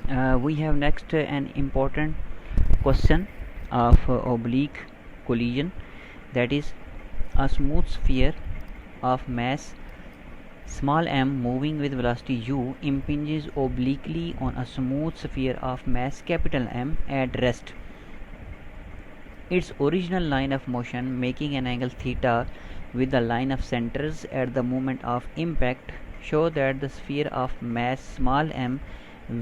We have next an important question of oblique collision, that is a smooth sphere of mass small m moving with velocity u impinges obliquely on a smooth sphere of mass capital M at rest. Its original line of motion making an angle theta with the line of centers at the moment of impact show that the sphere of mass small m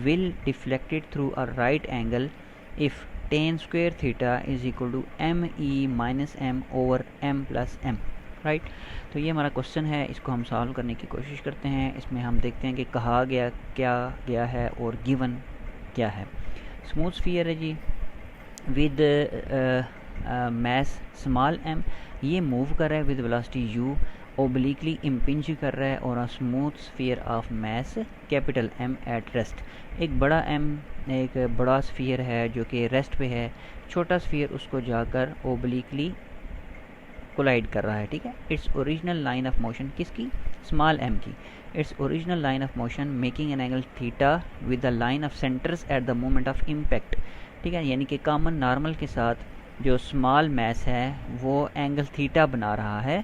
will deflect it through a right angle if tan square theta is equal to me minus m over m plus m. Right तो ये हमारा question है, इसको हम solve करने की कोशिश करते हैं। इसमें हम देखते हैं कि कहा गया क्या गया है और गिवन क्या है। स्मूथ स्फीयर है जी विद मैस स्मॉल m, ये मूव कर रहा है with velocity u, obliquely impinge कर रहा है और smooth sphere of mass capital M at rest. एक बड़ा m एक बड़ा स्फीयर है जो कि रेस्ट पे है, छोटा स्फीयर उसको जाकर ओब्लिकली कोलाइड कर रहा है। ठीक है, its original line of motion किसकी, स्मॉल m की। Its original line of motion making an angle theta with the line of centres at the moment of impact. ठीक है, यानी कि कॉमन नॉर्मल के साथ जो स्मॉल मैस है वो एंगल थीटा बना रहा है।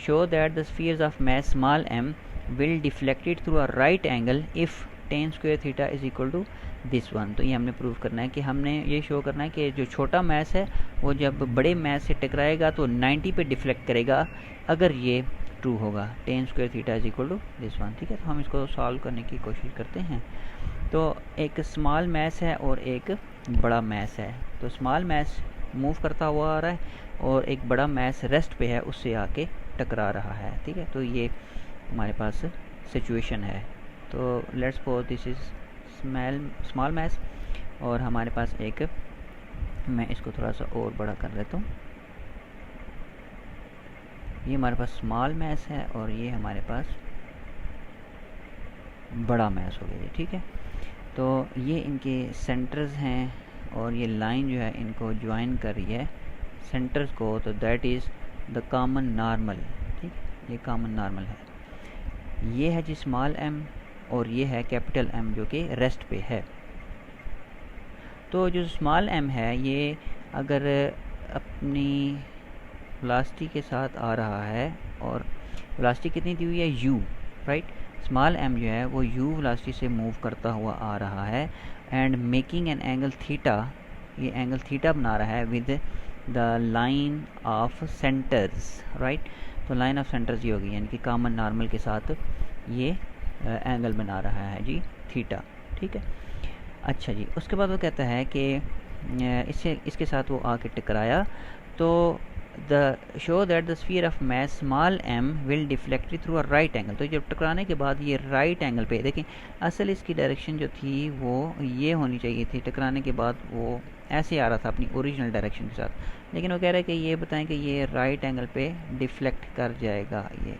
Show that the spheres of mass small m will deflected through a right angle if tan square theta is equal to this one. तो ये हमने प्रूव करना है कि हमने ये शो करना है कि जो छोटा मैस है वो जब बड़े मैस से टकराएगा तो 90 पे डिफ्लेक्ट करेगा, अगर ये ट्रू होगा tan square theta is equal to this one. ठीक है, तो हम इसको सॉल्व करने की कोशिश करते हैं। तो एक स्मॉल मैस है और एक बड़ा मैस है, तो स्मॉल मैस मूव करता हुआ आ रहा है और एक बड़ा मैस रेस्ट पे है, उससे आके टकरा रहा है। ठीक है, तो ये हमारे पास सिचुएशन है। तो let's suppose this is small mass और हमारे पास एक, मैं इसको थोड़ा सा और बड़ा कर देता हूँ, ये हमारे पास स्मॉल मैस है और ये हमारे पास बड़ा मैस हो गया। ठीक है, तो ये इनके सेंटर्स हैं और ये लाइन जो है इनको ज्वाइन कर रही है सेंटर्स को, तो that is the common normal. ठीक, ये कॉमन नॉर्मल है। ये है जी स्मॉल m और ये है कैपिटल M जो कि रेस्ट पे है। तो जो स्मॉल m है ये अगर अपनी वेलोसिटी के साथ आ रहा है और वेलोसिटी कितनी दी हुई है u, राइट। स्मॉल m जो है वो u वेलोसिटी से मूव करता हुआ आ रहा है and making an angle theta, ये एंगल थीटा बना रहा है with the line of centres, right. तो लाइन ऑफ सेंटर्स ये होगी, यानी कि कॉमन नॉर्मल के साथ ये एंगल बना रहा है जी थीटा। ठीक है, अच्छा जी, उसके बाद वो कहता है कि इसके साथ वो आके टकराया, तो the show that the sphere of mass small m will deflect through a right angle. तो जब टकराने के बाद ये राइट एंगल पे, देखें असल इसकी डायरेक्शन जो थी वो ये होनी चाहिए थी, टकराने के बाद वो ऐसे आ रहा था अपनी ओरिजिनल डायरेक्शन के साथ, लेकिन वो कह रहा है कि ये बताएं कि ये राइट एंगल पे डिफ्लेक्ट कर जाएगा, ये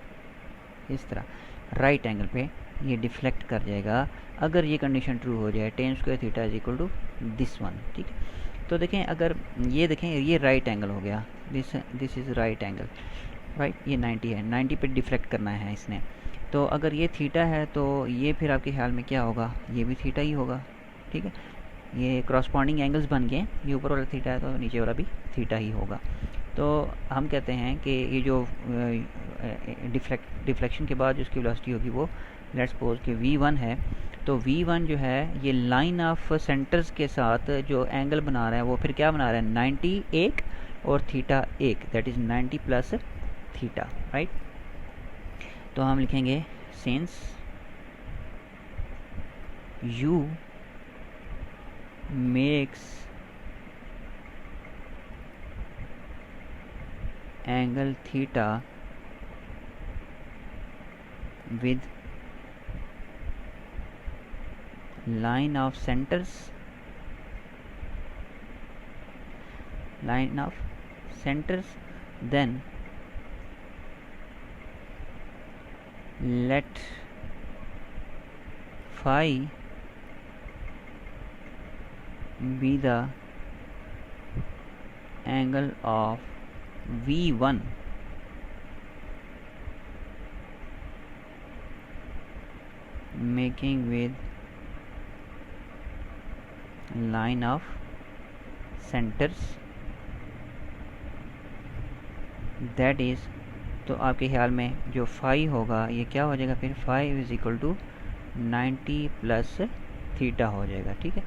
इस तरह राइट एंगल पे ये डिफ्लेक्ट कर जाएगा अगर ये कंडीशन ट्रू हो जाए, tan square theta is equal to this one. ठीक है, तो देखें अगर ये देखें ये राइट एंगल हो गया, this is right angle, right. ये 90 है, 90 पे डिफ्लेक्ट करना है इसने, तो अगर ये थीटा है तो ये फिर आपके ख्याल में क्या होगा, ये भी थीटा ही होगा। ठीक है, ये क्रॉसपॉन्डिंग एंगल्स बन गए, ये ऊपर वाला थीटा है तो नीचे वाला भी थीटा ही होगा। तो हम कहते हैं कि ये जो डिफ्लेक्शन के बाद जो उसकी वेलोसिटी होगी वो लेट्स सपोज कि v1 है, तो v1 जो है ये लाइन ऑफ सेंटर्स के साथ जो एंगल बना रहा है वो फिर क्या बना रहा है 90 एक और थीटा एक, that is 90 plus theta, right. तो हम लिखेंगे since u makes angle theta with line of centers, then let phi be the angle of v1 making with line of centres that is, तो आपके ख्याल में जो फाई होगा ये क्या हो जाएगा फिर, 5 = 90 प्लस थीटा हो जाएगा। ठीक है,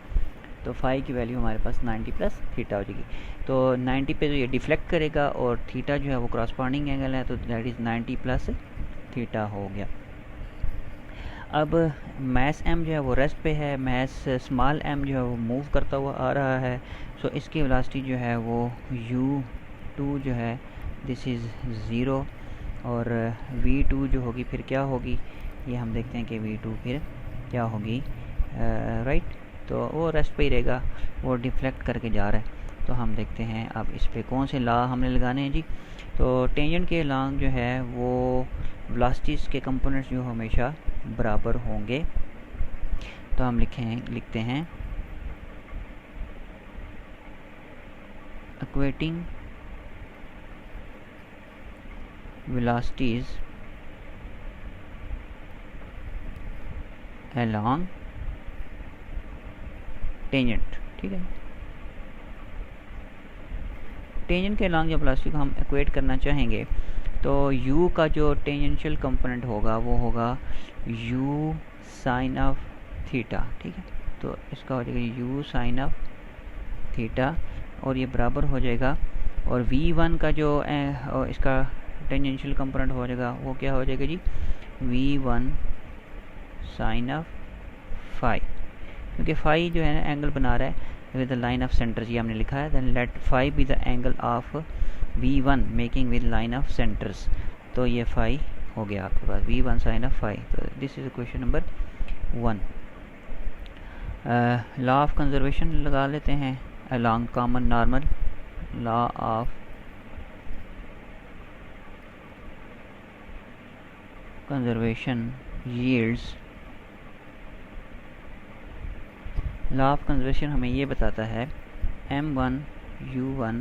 तो फाई की वैल्यू हमारे पास 90 प्लस थीटा हो जाएगी। तो 90 पे तो ये डिफ्लेक्ट करेगा और थीटा जो है वो क्रॉसपॉन्डिंग एंगल है, तो दैट इज़ 90 प्लस थीटा हो गया। अब मैस एम जो है वो रेस्ट पे है, मैस स्मॉल एम जो है वो मूव करता हुआ आ रहा है। सो इसकी वेलोसिटी जो है वो u2 जो है दिस इज़ 0 और v2 जो होगी फिर क्या होगी, ये हम देखते हैं कि v2 फिर क्या होगी, राइट। तो वो रेस्ट पे ही रहेगा, वो डिफ्लेक्ट करके जा रहा है। तो हम देखते हैं अब इस पे कौन से लॉ हमने लगाने हैं जी। तो टेंजेंट के लॉन्ग जो है वो वेलोसिटीज़ के कंपोनेंट्स जो हमेशा बराबर होंगे। तो हम लिखते हैं इक्वेटिंग velocities along टेंजेंट। ठीक है, टेंजेंट के अलॉन्ग जब वेलोसिटी को हम इक्वेट करना चाहेंगे तो u का जो टेंजेंशियल कंपोनेंट होगा वो होगा u साइन ऑफ थीटा। ठीक है, तो इसका हो जाएगा u साइन ऑफ थीटा और ये बराबर हो जाएगा, और v1 का जो इसका टेंजेंशियल कंपोनेंट हो जाएगा वो क्या हो जाएगा जी, v1 साइन ऑफ फाई, क्योंकि फाई जो है ना एंगल बना रहा है with the line of centre, ये हमने लिखा है। Then let phi be the angle of v1 making with line of centres, तो ये फाई हो गया आपके पास v1 साइन ऑफ फाई। तो this is question number 1। Law of conservation लगा लेते हैं along common normal, law of conservation yields, law of conservation हमें ये बताता है m1 u1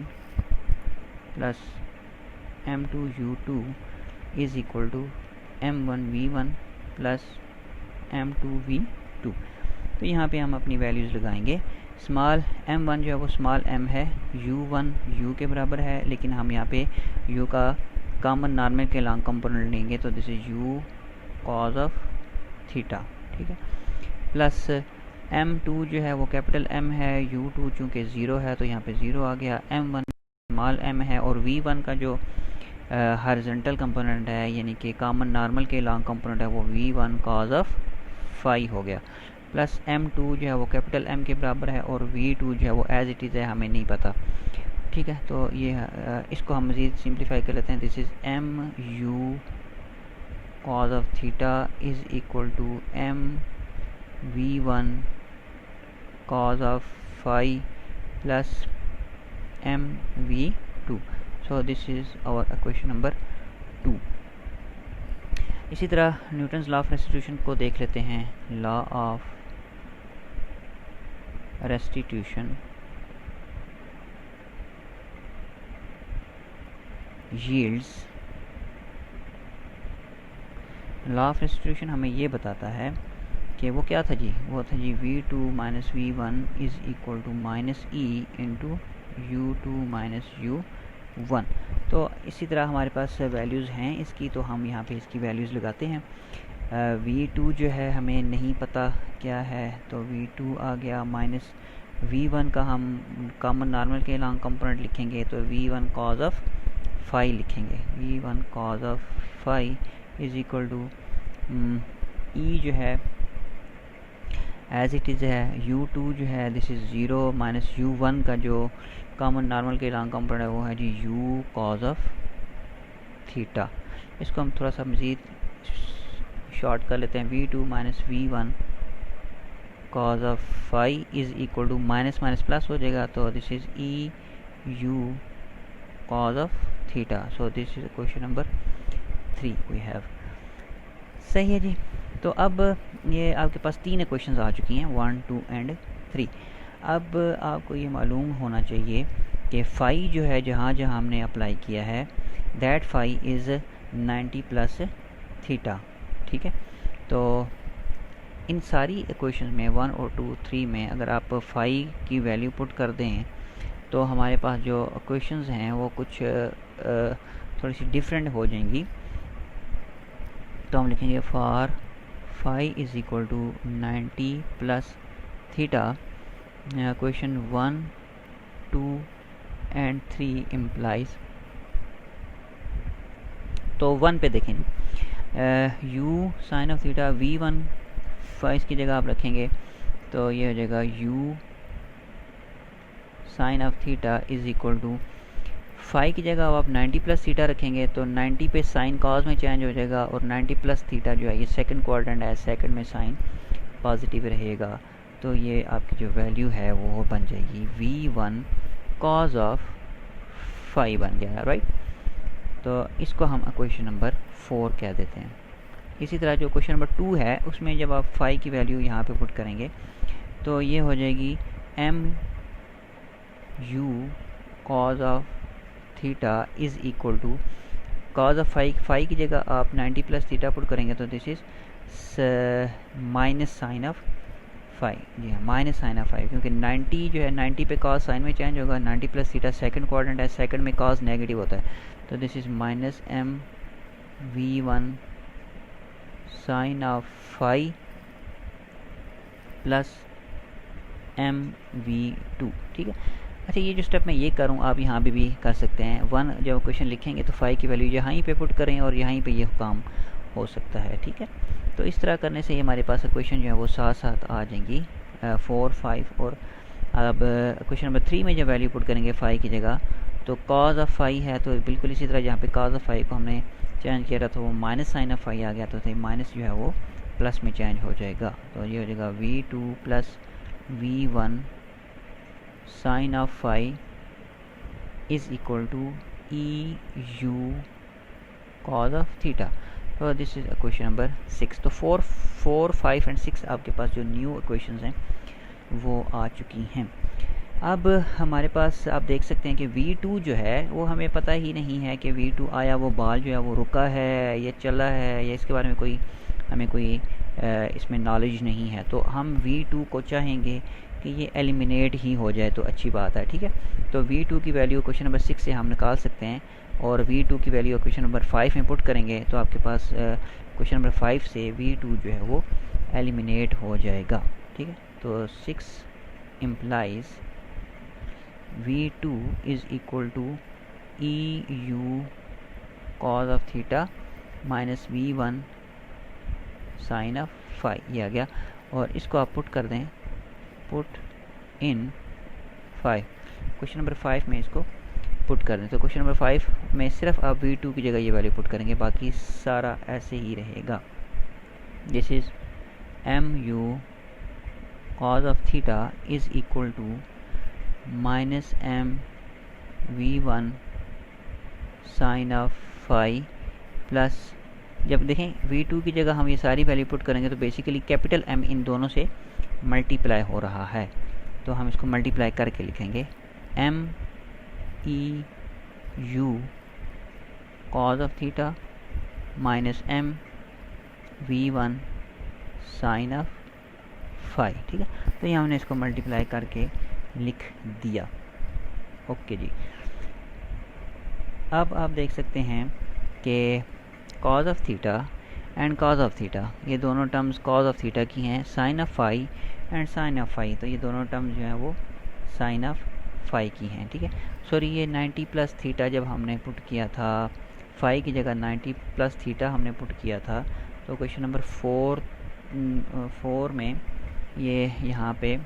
plus m2 u2 is equal to m1 v1 plus m2 v2। तो यहाँ पे हम अपनी वैल्यूज़ लगाएंगे। स्मॉल m1 जो है वो स्मॉल m है, u1 u के बराबर है, लेकिन हम यहाँ पे u का कॉमन नॉर्मल के लॉन्ग कंपोनेंट लेंगे, तो this is u cos of theta. ठीक है, प्लस m2 जो है वो कैपिटल M है, u2 चूँकि 0 है तो यहाँ पे 0 आ गया, m1 स्मॉल m है और v1 का जो हॉरिजॉन्टल कंपोनेंट है यानी कि कॉमन नॉर्मल के लॉन्ग कंपोनेंट है वो v1 कॉज ऑफ फाई हो गया, प्लस m2 जो है वो कैपिटल M के बराबर है और v2 जो है वो एज इट इज़ है, हमें नहीं पता। ठीक है, तो ये इसको हम मज़ीद सिंप्लीफाई कर लेते हैं। This is m u cos of theta is equal to m v1 cos of phi plus m v2। So this is our equation number 2। इसी तरह न्यूटन्स लॉ ऑफ रेस्टिट्यूशन को देख लेते हैं। Law of restitution yields, law of restitution हमें ये बताता है कि वो क्या था जी, वो था जी v2 minus v1 is equal to minus e into u2 minus u1। तो इसी तरह हमारे पास वैल्यूज़ हैं इसकी, तो हम यहाँ पे इसकी वैल्यूज़ लगाते हैं। v2 जो है हमें नहीं पता क्या है, तो v2 आ गया, माइनस v1 का हम कॉमन नॉर्मल के लॉन्ग कंपोनेंट लिखेंगे तो v1 कॉज ऑफ फाई लिखेंगे, v1 cos of phi is equal to e जो है एज इट इज़ है, u2 जो है दिस इज़ 0 माइनस u1 का जो कॉमन नॉर्मल के लॉन्ग कंपोनेंट है वो है जी u कॉज ऑफ थीटा। इसको हम थोड़ा सा मज़ीद शॉर्ट कर लेते हैं, v2 minus v1 cos of phi is equal to minus minus plus हो जाएगा, तो this is e u cos of theta. So this is question number 3 we have. सही है जी, तो अब ये आपके पास 3 इक्वेशंस आ चुकी हैं, 1, 2 एंड 3। अब आपको ये मालूम होना चाहिए कि फाई जो है जहाँ जहाँ हमने अप्लाई किया है that phi is 90 plus theta. ठीक है, तो इन सारी इक्वेशन में 1 और 2 3 में अगर आप फाई की वैल्यू पुट कर दें तो हमारे पास जो इक्वेशंस हैं वो कुछ थोड़ी सी डिफरेंट हो जाएंगी। तो हम लिखेंगे for phi is equal to 90 plus theta, question 1 2 and 3 implies. तो 1 पे देखें, u sine of theta v1 five की जगह आप रखेंगे तो ये हो जाएगा u sine of theta is equal to phi की जगह अब आप 90 प्लस थीटा रखेंगे तो 90 पे साइन कॉज में चेंज हो जाएगा और 90 प्लस थीटा जो है ये सेकंड क्वाड्रेंट है, सेकंड में साइन पॉजिटिव रहेगा। तो ये आपकी जो वैल्यू है वो बन जाएगी v1 कॉज ऑफ फाई बन गया, राइट। तो इसको हम इक्वेशन नंबर 4 कह देते हैं। इसी तरह जो क्वेश्चन नंबर 2 है उसमें जब आप फाई की वैल्यू यहाँ पे पुट करेंगे तो ये हो जाएगी m u cos of theta is equal to cos of phi की जगह आप 90 प्लस थीटा पुट करेंगे तो this is minus sine of phi. जी हाँ, माइनस साइन ऑफ फाई, क्योंकि 90 जो है 90 पे कॉज साइन में चेंज होगा, 90 प्लस थीटा सेकंड क्वाड्रेंट है, सेकंड में कॉज नेगेटिव होता है। तो this is minus m v1 sine of phi plus m v2, ठीक है। अच्छा, ये जो स्टेप मैं ये करूँ आप यहाँ पे भी कर सकते हैं। 1 जब क्वेश्चन लिखेंगे तो फाई की वैल्यू यहाँ पे पुट करें और यहाँ पे ये काम हो सकता है, ठीक है। तो इस तरह करने से हमारे पास क्वेश्चन जो है वो साथ साथ आ जाएंगी 4 5। और अब क्वेश्चन नंबर 3 में जब वैल्यू पुट करेंगे फाई की जगह तो कॉज ऑफ फाई है तो बिल्कुल इसी तरह जहाँ पे कॉज ऑफ फाई को हमने चेंज किया था तो वो माइनस साइन ऑफ फाई आ गया, तो माइनस जो है वो प्लस में चेंज हो जाएगा। तो ये हो जाएगा v2 plus v1 sine of phi is equal to e u cos of theta. तो दिस इज क्वेश्चन नंबर 6। तो 4 5 एंड 6 आपके पास जो न्यू इक्वेशंस हैं वो आ चुकी हैं। अब हमारे पास आप देख सकते हैं कि v2 जो है वो हमें पता ही नहीं है कि v2 आया वो बाल जो है वो रुका है या चला है या इसके बारे में हमें कोई इसमें नॉलेज नहीं है। तो हम v2 को चाहेंगे कि ये एलिमिनेट ही हो जाए तो अच्छी बात है, ठीक है। तो v2 की वैल्यू क्वेश्चन नंबर 6 से हम निकाल सकते हैं और v2 की वैल्यू क्वेश्चन नंबर 5 में पुट करेंगे तो आपके पास क्वेश्चन नंबर 5 से v2 जो है वो एलिमिनेट हो जाएगा, ठीक है। तो 6 implies v2 is equal to e u cos of theta minus v1 sine of phi, ये आ गया। और इसको आप पुट कर दें, पुट इन 5, क्वेश्चन नंबर 5 में इसको पुट कर दें। तो क्वेश्चन नंबर 5 में सिर्फ आप v2 की जगह ये वैल्यू पुट करेंगे, बाकी सारा ऐसे ही रहेगा। This is m u cos of theta is equal to minus m v1 sine of phi plus, जब देखें v2 की जगह हम ये सारी वैल्यू पुट करेंगे तो बेसिकली कैपिटल M इन दोनों से मल्टीप्लाई हो रहा है, तो हम इसको मल्टीप्लाई करके लिखेंगे m e u cos of theta minus m v1 sine of phi, ठीक है। तो ये हमने इसको मल्टीप्लाई करके लिख दिया, ओके जी। अब आप देख सकते हैं कि cos of theta and cos of theta ये दोनों टर्म्स कॉज ऑफ थीटा की हैं, sine of phi and sine of phi, तो ये दोनों टर्म्स जो हैं वो साइन ऑफ फाई की हैं, ठीक है। सॉरी, ये 90 प्लस थीटा जब हमने पुट किया था फाई की जगह 90 प्लस थीटा हमने पुट किया था तो क्वेश्चन नंबर 4 में ये यहाँ पे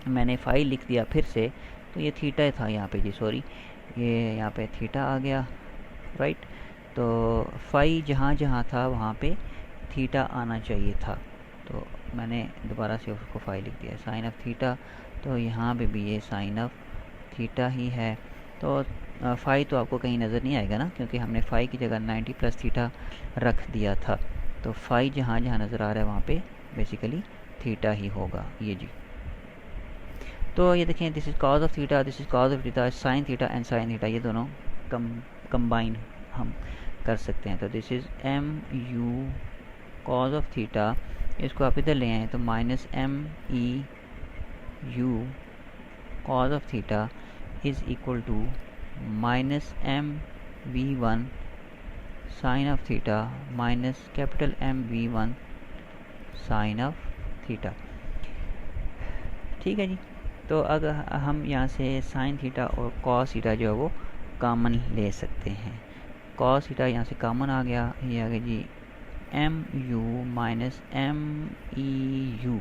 मैंने फाई लिख दिया फिर से, तो ये थीटा था यहाँ पे जी, सॉरी ये यहाँ पे थीटा आ गया, राइट। तो फाई जहाँ जहाँ था वहाँ पे थीटा आना चाहिए था, तो मैंने दोबारा से उसको फाई लिख दिया साइन ऑफ थीटा, तो यहाँ पे भी ये साइन ऑफ थीटा ही है। तो फाई तो आपको कहीं नज़र नहीं आएगा ना, क्योंकि हमने फाई की जगह 90 प्लस थीटा रख दिया था। तो फाई जहाँ जहाँ नज़र आ रहा है वहाँ पे बेसिकली थीटा ही होगा, ये जी। तो ये देखें, this is cos of theta, this is cos of theta, sine theta and sine theta, ये दोनों कंबाइन हम कर सकते हैं। तो this is m u cos of theta इसको आप इधर ले आए तो minus m e u cos of theta is equal to minus m v one sine of theta minus capital M v one sine of theta. ठीक है जी। तो अगर हम यहाँ से साइन थीटा और कॉस थीटा जो है वो कॉमन ले सकते हैं। कॉस थीटा यहाँ से कॉमन आ गया, ये आ गया जी m u minus m e u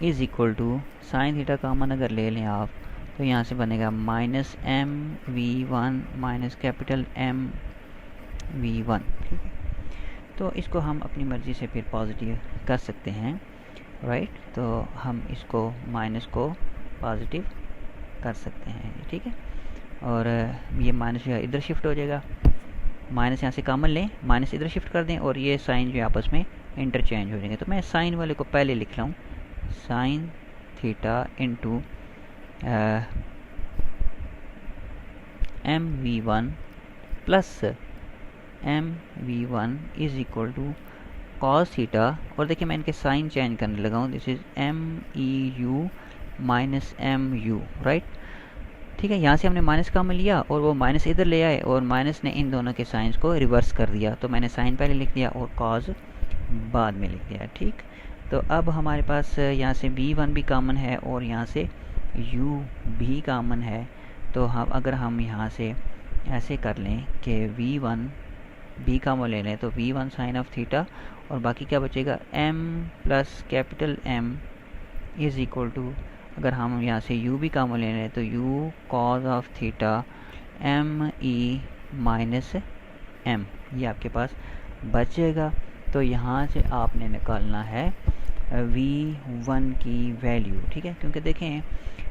is equal to sine theta common अगर ले लें आप तो यहाँ से बनेगा minus m v one minus capital M v one. ठीक है, तो इसको हम अपनी मर्ज़ी से फिर पॉजिटिव कर सकते हैं, राइट। तो हम इसको माइनस को पॉजिटिव कर सकते हैं, ठीक है। और ये माइनस जो है इधर शिफ्ट हो जाएगा, माइनस यहाँ से कॉमन लें, माइनस इधर शिफ्ट कर दें और ये साइन जो आपस में इंटरचेंज हो जाएंगे। तो मैं साइन वाले को पहले लिख रहा हूँ, sine theta into m v one plus m v one is equal to cos theta. और देखिए मैं इनके साइन चेंज करने लगा हूँ, this is m e u minus m u, right. ठीक है, यहाँ से हमने माइनस कॉमन लिया और वो माइनस इधर ले आए और माइनस ने इन दोनों के साइंस को रिवर्स कर दिया। तो मैंने साइन पहले लिख दिया और कॉस बाद में लिख दिया, ठीक। तो अब हमारे पास यहाँ से v1 भी कॉमन है और यहाँ से u भी कॉमन है। तो हम अगर हम यहाँ से ऐसे कर लें कि v1 भी कॉमन ले लें तो v1 साइन ऑफ थीटा और बाकी क्या बचेगा m plus capital M is equal to, अगर हम यहाँ से u भी कॉमन ले लें तो u cos of theta m e minus m, ये आपके पास बचेगा। तो यहाँ से आपने निकालना है v1 की वैल्यू, ठीक है। क्योंकि देखें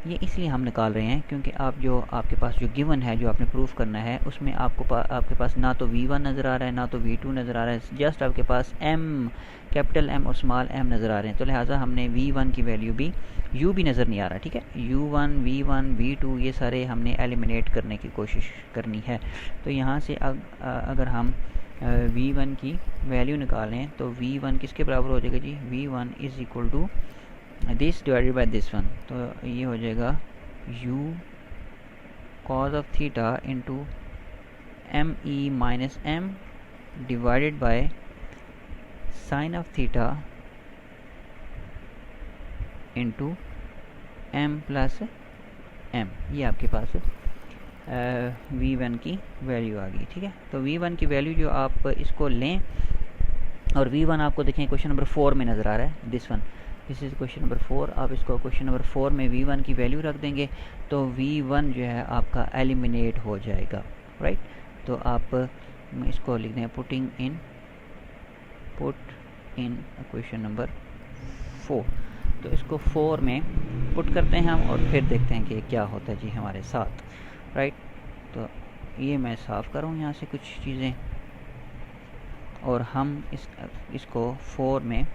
ये इसलिए हम निकाल रहे हैं क्योंकि आप जो आपके पास जो गिवन है जो आपने प्रूफ करना है उसमें आपके पास ना तो v1 नज़र आ रहा है ना तो v2 नज़र आ रहा है, जस्ट आपके पास m कैपिटल M और स्मॉल m नज़र आ रहे हैं। तो लिहाजा हमने v1 की वैल्यू भी, u भी नज़र नहीं आ रहा, ठीक है। u1 v1 v2 ये सारे हमने एलिमिनेट करने की कोशिश करनी है। तो यहाँ से अगर हम v1 की वैल्यू निकालें तो v1 किसके बराबर हो जाएगा जी, v1 is equal to this divided by this one. तो ये हो जाएगा u cos of theta into m e minus m divided by sine of theta into m plus m. ये आपके पास v1 की वैल्यू आ गई, ठीक है। तो v1 की वैल्यू जो आप इसको लें और v1 आपको देखें क्वेश्चन नंबर 4 में नज़र आ रहा है, दिस इज़ क्वेश्चन नंबर 4। आप इसको क्वेश्चन नंबर 4 में v1 की वैल्यू रख देंगे तो v1 जो है आपका एलिमिनेट हो जाएगा, राइट। तो आप इसको लिख दें पुट इन क्वेश्चन नंबर 4। तो इसको 4 में पुट करते हैं हम और फिर देखते हैं कि क्या होता है जी हमारे साथ, राइट। तो ये मैं साफ़ करूँ यहाँ से कुछ चीज़ें और हम इसको 4 में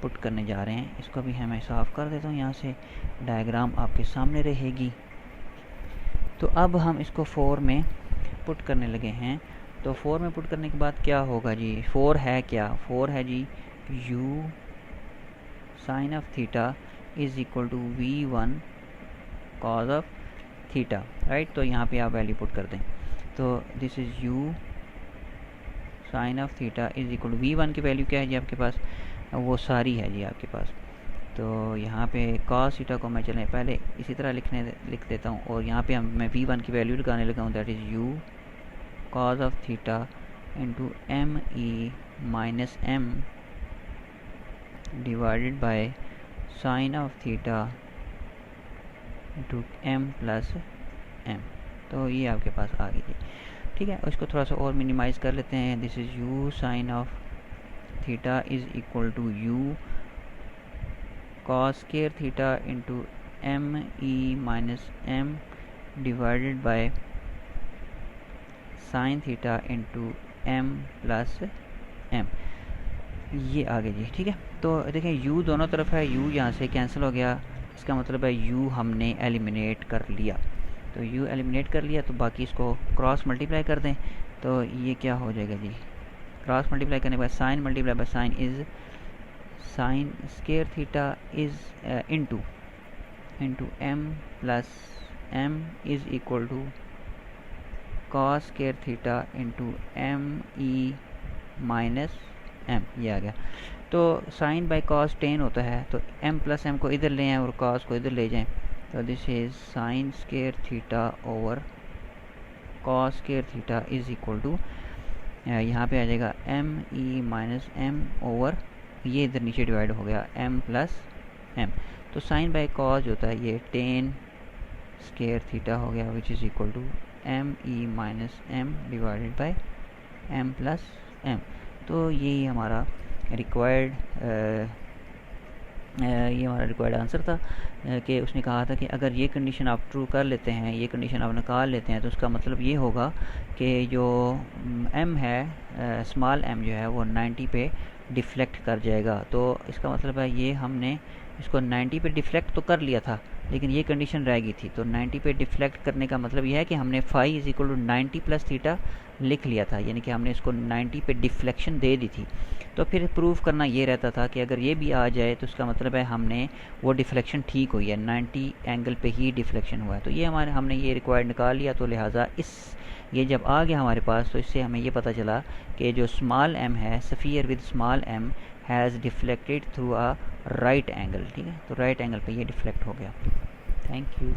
पुट करने जा रहे हैं। इसको भी मैं साफ़ कर देता हूँ, यहाँ से डायग्राम आपके सामने रहेगी। तो अब हम इसको 4 में पुट करने लगे हैं। तो 4 में पुट करने के बाद क्या होगा जी, 4 है क्या, 4 है जी u sine of theta is equal to v1 cos of theta, right. तो यहाँ पे आप वैल्यू पुट कर दें तो this is u sine of theta is equal to v1 की वैल्यू क्या है जी आपके पास, वो सारी है जी आपके पास। तो यहाँ पे cos थीटा को मैं चलें पहले इसी तरह लिख देता हूँ और यहाँ पे मैं v1 की वैल्यू लगाने लगा हूँ, that is u cos of theta into m e minus m divided by sine of theta into m plus m. तो ये आपके पास आ गई, ठीक है। इसको थोड़ा सा और मिनिमाइज़ कर लेते हैं, this is u sine of theta is equal to u cos square theta into m e minus m divided by sine theta into m plus m. ये आ गया जी, ठीक है। तो देखें u दोनों तरफ है, u यहाँ से कैंसिल हो गया, इसका मतलब है u हमने एलिमिनेट कर लिया। तो u एलिमिनेट कर लिया तो बाकी इसको क्रॉस मल्टीप्लाई कर दें तो ये क्या हो जाएगा जी, क्रॉस मल्टीप्लाई करने के बाद sine multiply by sine is sine square theta is into m plus m is equal to cos square theta into m e minus m, ये आ गया। तो साइन बाय कॉस टेन होता है, तो m प्लस m को इधर ले आएँ और कॉस को इधर ले जाएं, तो this is sine square theta over cos square theta is equal to यहाँ पे आ जाएगा m e minus m over, ये इधर नीचे डिवाइड हो गया m प्लस m। तो साइन बाय कॉस जो होता है ये टेन स्केयर थीटा हो गया which is equal to m e minus m divided by m plus m। तो यही हमारा रिक्वायर्ड आंसर था कि उसने कहा था कि अगर ये कंडीशन आप ट्रू कर लेते हैं, ये कंडीशन आप निकाल लेते हैं, तो उसका मतलब ये होगा कि जो m है, स्मॉल m जो है वो 90 पे डिफ्लेक्ट कर जाएगा। तो इसका मतलब है ये हमने इसको 90 पे डिफ्लेक्ट तो कर लिया था, लेकिन ये कंडीशन रह गई थी। तो 90 पे डिफ्लेक्ट करने का मतलब यह है कि हमने phi is equal to 90 plus theta लिख लिया था, यानी कि हमने इसको 90 पे डिफ्लेक्शन दे दी थी। तो फिर प्रूफ करना ये रहता था कि अगर ये भी आ जाए तो उसका मतलब है हमने वो डिफ्लेक्शन ठीक हुई है, 90 एंगल पे ही डिफ्लेक्शन हुआ है। तो ये हमने ये रिक्वायर्ड निकाल लिया। तो लिहाजा ये जब आ गया हमारे पास, तो इससे हमें ये पता चला कि जो स्मॉल m है, sphere with small m has deflected through a right angle. ठीक है, तो राइट एंगल पे ये डिफ्लेक्ट हो गया। Thank you.